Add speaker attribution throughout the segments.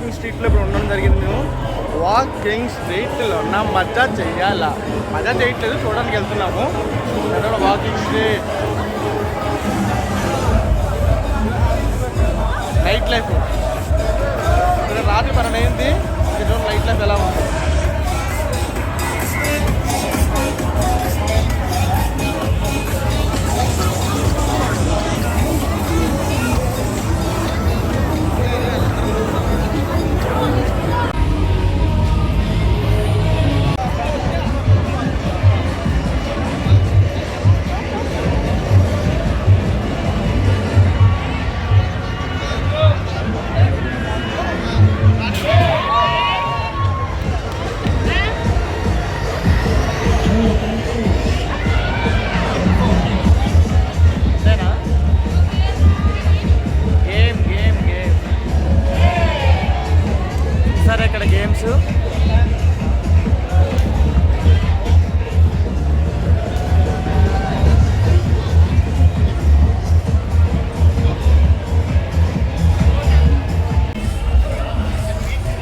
Speaker 1: Walking స్ట్రీట్లో ఇప్పుడు ఉండడం జరిగింది. మేము వాకింగ్ స్ట్రీట్లో నా మజా చెయ్యాలా, మజా చేయట్లేదు, చూడడానికి వెళ్తున్నాము. వాకింగ్ స్ట్రీట్ నైట్ లైఫ్ రాత్రి 12 అయింది. నైట్ లైఫ్ ఎలా ఉంది? Games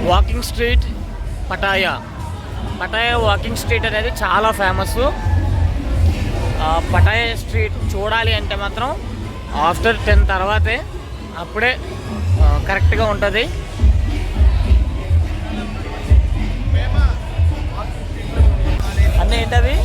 Speaker 1: walking street Pattaya walking street అనేది చాలా ఫేమస్. పటాయా స్ట్రీట్ చూడాలి అంటే మాత్రం ఆఫ్టర్ 10 తర్వాతే, అప్పుడే కరెక్ట్గా ఉంటుంది. అన్నీ ఏంటవి?